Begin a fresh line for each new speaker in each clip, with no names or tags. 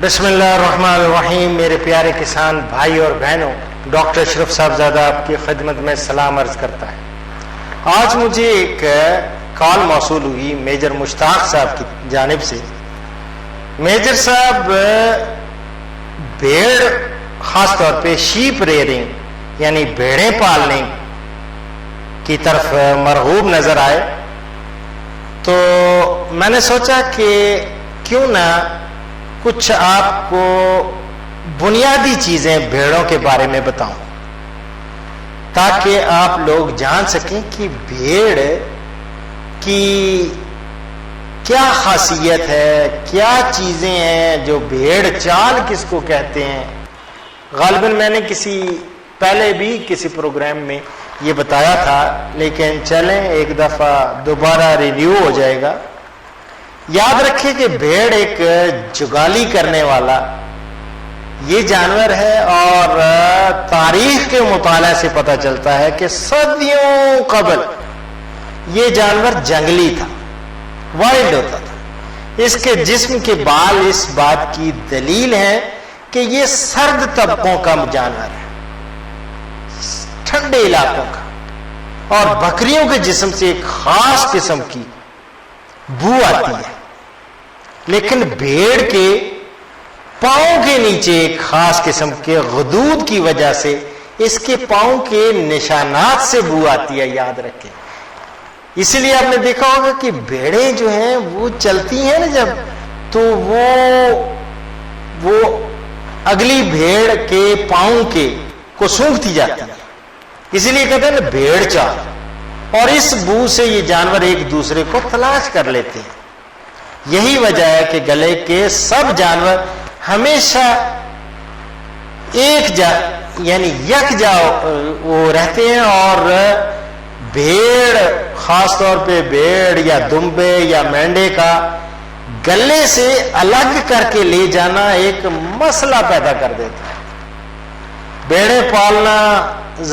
بسم اللہ الرحمن الرحیم. میرے پیارے کسان بھائی اور بہنوں، ڈاکٹر اشرف صاحبزادہ آپ کی خدمت میں سلام عرض کرتا ہے. آج مجھے ایک کال موصول ہوئی میجر مشتاق صاحب کی جانب سے. میجر صاحب بھیڑ، خاص طور پہ شیپ ریئرنگ یعنی بھیڑیں پالنے کی طرف مرغوب نظر آئے، تو میں نے سوچا کہ کیوں نہ کچھ آپ کو بنیادی چیزیں بھیڑوں کے بارے میں بتاؤں، تاکہ آپ لوگ جان سکیں کہ بھیڑ کی کیا خاصیت ہے، کیا چیزیں ہیں جو بھیڑ چال کس کو کہتے ہیں. غالباً میں نے پہلے بھی کسی پروگرام میں یہ بتایا تھا، لیکن چلیں ایک دفعہ دوبارہ ریویو ہو جائے گا. یاد رکھیں کہ بھیڑ ایک جگالی کرنے والا یہ جانور ہے، اور تاریخ کے مطالعے سے پتہ چلتا ہے کہ صدیوں قبل یہ جانور جنگلی تھا، وائلڈ ہوتا تھا. اس کے جسم کے بال اس بات کی دلیل ہے کہ یہ سرد طبقوں کا جانور ہے، ٹھنڈے علاقوں کا، اور بکریوں کے جسم سے ایک خاص قسم کی بو آتی ہے. لیکن بھیڑ کے پاؤں کے نیچے ایک خاص قسم کے غدود کی وجہ سے اس کے پاؤں کے نشانات سے بو آتی ہے. یاد رکھیں، اسی لیے آپ نے دیکھا ہوگا کہ بھیڑیں جو ہیں وہ چلتی ہیں نا جب، تو وہ اگلی بھیڑ کے پاؤں کے کو سونگھتی جاتی ہے. اسی لیے کہتے ہیں نا بھیڑ چال. اور اس بو سے یہ جانور ایک دوسرے کو تلاش کر لیتے ہیں. یہی وجہ ہے کہ گلے کے سب جانور ہمیشہ یعنی یکجا وہ رہتے ہیں، اور بھیڑ، خاص طور پہ بھیڑ یا دمبے یا مینڈے کا گلے سے الگ کر کے لے جانا ایک مسئلہ پیدا کر دیتا ہے. بھیڑیں پالنا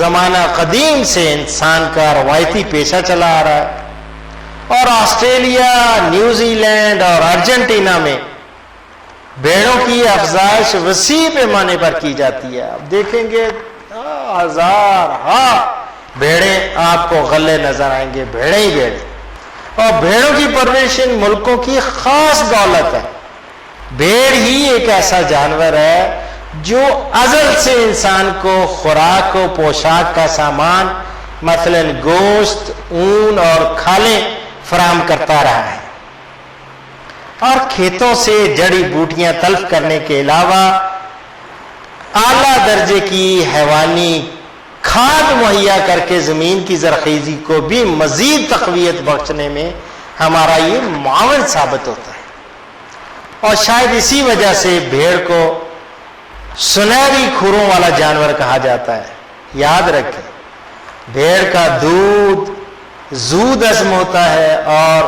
زمانہ قدیم سے انسان کا روایتی پیشہ چلا آ رہا ہے، اور آسٹریلیا، نیوزی لینڈ اور ارجنٹینا میں بھیڑوں کی افزائش وسیع پیمانے پر کی جاتی ہے. اب دیکھیں گے ہزار بھیڑیں آپ کو غلے نظر آئیں گے، بھیڑیں ہی بھیڑیں. اور بھیڑوں کی پرورش ان ملکوں کی خاص دولت ہے. بھیڑ ہی ایک ایسا جانور ہے جو ازل سے انسان کو خوراک و پوشاک کا سامان، مثلا گوشت، اون اور کھالیں فراہم کرتا رہا ہے، اور کھیتوں سے جڑی بوٹیاں تلف کرنے کے علاوہ اعلیٰ درجے کی حیوانی کھاد مہیا کر کے زمین کی زرخیزی کو بھی مزید تقویت بخشنے میں ہمارا یہ معاون ثابت ہوتا ہے. اور شاید اسی وجہ سے بھیڑ کو سنہری کھروں والا جانور کہا جاتا ہے. یاد رکھیں، بھیڑ کا دودھ زود ہضم ہوتا ہے، اور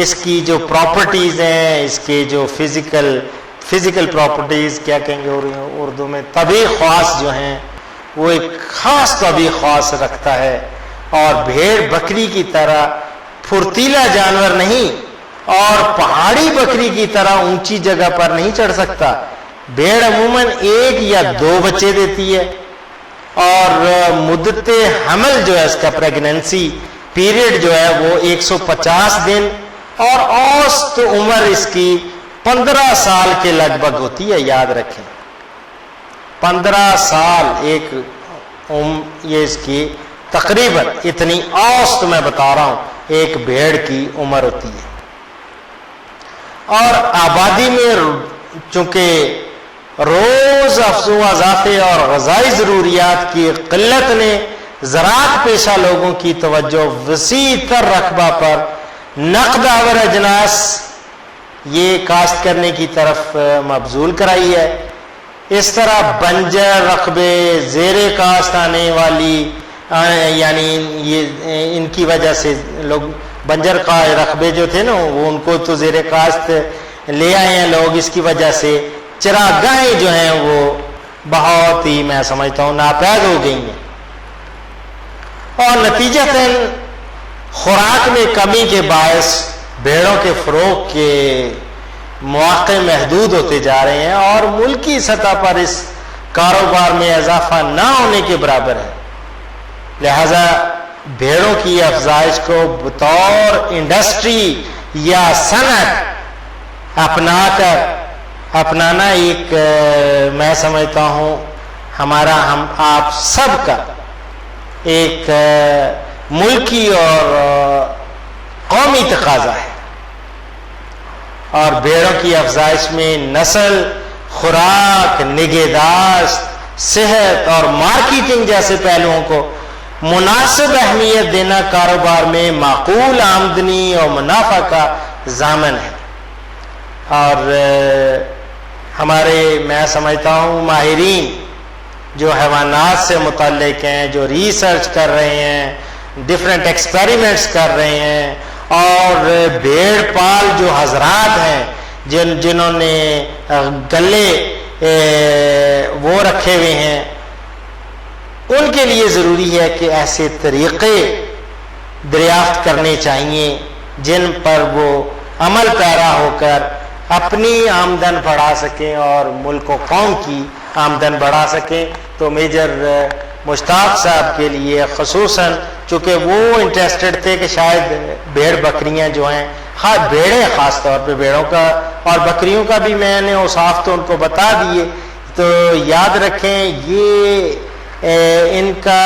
اس کی جو پراپرٹیز ہیں، اس کے جو فزیکل پراپرٹیز کیا کہیں گے اردو میں، طبی خواص جو ہیں، وہ ایک خاص طبی خواص رکھتا ہے. اور بھیڑ بکری کی طرح پھرتیلا جانور نہیں، اور پہاڑی بکری کی طرح اونچی جگہ پر نہیں چڑھ سکتا. بھیڑ عموماً 1 یا 2 بچے دیتی ہے، اور مدت حمل جو ہے، اس کا پریگننسی پیریڈ جو ہے وہ 150 دن، اور اوسط عمر اس کی 15 سال کے لگ بھگ ہوتی ہے. یاد رکھیں، 15 سال یہ اس کی تقریباً اتنی اوسط میں بتا رہا ہوں ایک بھیڑ کی عمر ہوتی ہے. اور آبادی میں چونکہ روز افزوں اضافے اور غذائی ضروریات کی قلت نے زراعت پیشہ لوگوں کی توجہ وسیع تر رقبہ پر نقد آور اجناس یہ کاشت کرنے کی طرف مبذول کرائی ہے. اس طرح بنجر رقبے، زیر کاشت آنے والی، یعنی یہ ان کی وجہ سے لوگ بنجر کا رقبے جو تھے نا، وہ ان کو تو زیر کاشت لے آئے ہیں لوگ. اس کی وجہ سے چراگاہیں جو ہیں وہ بہت ہی، میں سمجھتا ہوں، ناپید ہو گئی ہیں، اور نتیجتاً خوراک میں کمی کے باعث بھیڑوں کے فروغ کے مواقع محدود ہوتے جا رہے ہیں اور ملکی سطح پر اس کاروبار میں اضافہ نہ ہونے کے برابر ہے. لہذا بھیڑوں کی افزائش کو بطور انڈسٹری یا صنعت اپنانا ایک میں سمجھتا ہوں ہمارا ہم آپ سب کا ایک ملکی اور قومی تقاضا ہے. اور بھیڑوں کی افزائش میں نسل، خوراک، نگہداشت، صحت اور مارکیٹنگ جیسے پہلوؤں کو مناسب اہمیت دینا کاروبار میں معقول آمدنی اور منافع کا ضامن ہے. اور ہمارے میں سمجھتا ہوں ماہرین جو حیوانات سے متعلق ہیں، جو ریسرچ کر رہے ہیں، ڈفرینٹ ایکسپیریمنٹس کر رہے ہیں، اور بھیڑ پال جو حضرات ہیں جنہوں نے گلے وہ رکھے ہوئے ہیں، ان کے لیے ضروری ہے کہ ایسے طریقے دریافت کرنے چاہیے جن پر وہ عمل پیرا ہو کر اپنی آمدن بڑھا سکیں اور ملک و قوم کی آمدن بڑھا سکیں. تو میجر مشتاق صاحب کے لیے خصوصاً چونکہ وہ انٹرسٹڈ تھے کہ شاید بھیڑ بکریاں جو ہیں، بھیڑیں خاص طور پہ بھیڑوں کا اور بکریوں کا بھی میں نے اوصاف تو ان کو بتا دیے، تو یاد رکھیں یہ ان کا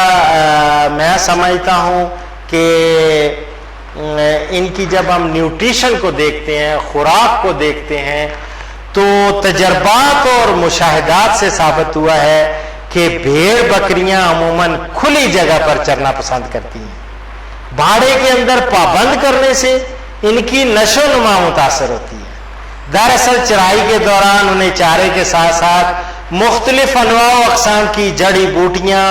میں سمجھتا ہوں کہ ان کی جب ہم نیوٹریشن کو دیکھتے ہیں، خوراک کو دیکھتے ہیں، تو تجربات اور مشاہدات سے ثابت ہوا ہے کہ بھیڑ بکریاں عموماً کھلی جگہ پر چرنا پسند کرتی ہیں. باڑے کے اندر پابند کرنے سے ان کی نشو و نما متاثر ہوتی ہے. دراصل چرائی کے دوران انہیں چارے کے ساتھ ساتھ مختلف انواع و اقسام کی جڑی بوٹیاں،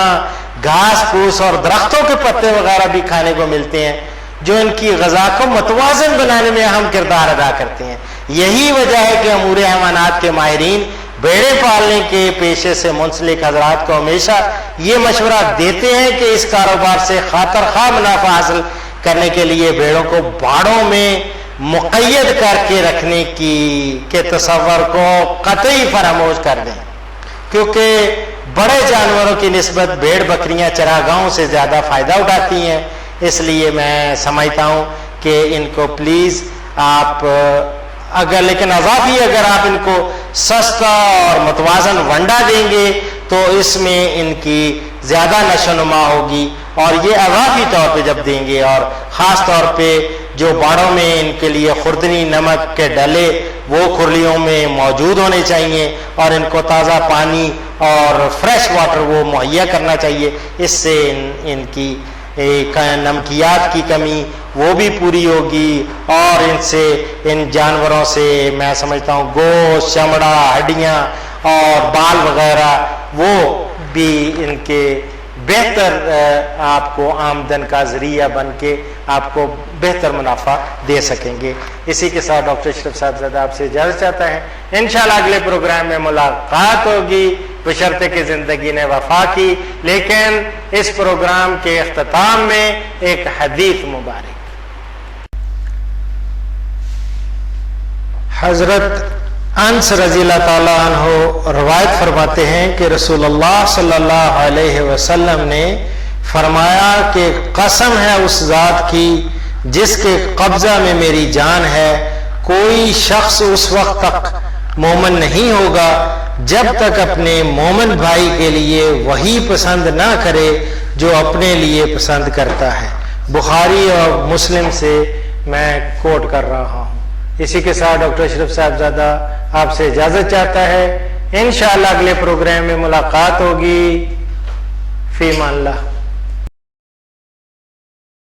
گھاس پھوس اور درختوں کے پتے وغیرہ بھی کھانے کو ملتے ہیں جو ان کی غذا کو متوازن بنانے میں اہم کردار ادا کرتے ہیں. یہی وجہ ہے کہ امور حیوانات کے ماہرین بھیڑیں پالنے کے پیشے سے منسلک حضرات کو ہمیشہ یہ مشورہ دیتے ہیں کہ اس کاروبار سے خاطر خواہ منافع حاصل کرنے کے لیے بھیڑوں کو باڑوں میں مقید کر کے رکھنے کے تصور کو قطعی فراموش کر دیں، کیونکہ بڑے جانوروں کی نسبت بھیڑ بکریاں چراگاہوں سے زیادہ فائدہ اٹھاتی ہیں. اس لیے میں سمجھتا ہوں کہ ان کو پلیز آپ لیکن اضافی اگر آپ ان کو سستا اور متوازن ونڈا دیں گے تو اس میں ان کی زیادہ نشو و نما ہوگی. اور یہ اضافی طور پہ جب دیں گے، اور خاص طور پہ جو باڑوں میں ان کے لیے خوردنی نمک کے ڈلے وہ کھرلیوں میں موجود ہونے چاہیے، اور ان کو تازہ پانی اور فریش واٹر وہ مہیا کرنا چاہیے. اس سے ان کی نمکیات کی کمی وہ بھی پوری ہوگی، اور ان جانوروں سے میں سمجھتا ہوں گوشت، چمڑا، ہڈیاں اور بال وغیرہ وہ بھی ان کے بہتر آپ کو آمدن کا ذریعہ بن کے آپ کو بہتر منافع دے سکیں گے. اسی کے ساتھ ڈاکٹر اشرف صاحبزادہ آپ سے اجازت چاہتا ہے. انشاءاللہ اگلے پروگرام میں ملاقات ہوگی بشرطے کہ زندگی نے وفا کی. لیکن اس پروگرام کے اختتام میں ایک حدیث مبارک. حضرت انس رضی اللہ تعالیٰ عنہ روایت فرماتے ہیں کہ رسول اللہ صلی اللہ علیہ وسلم نے فرمایا کہ قسم ہے اس ذات کی جس کے قبضہ میں میری جان ہے، کوئی شخص اس وقت تک مومن نہیں ہوگا جب تک اپنے مومن بھائی کے لیے وہی پسند نہ کرے جو اپنے لیے پسند کرتا ہے. بخاری اور مسلم سے میں کوٹ کر رہا ہوں. اسی کے ساتھ ڈاکٹر اشرف صاحبزادہ آپ سے اجازت چاہتا ہے. انشاءاللہ اگلے پروگرام میں ملاقات ہوگی. فی امان اللہ.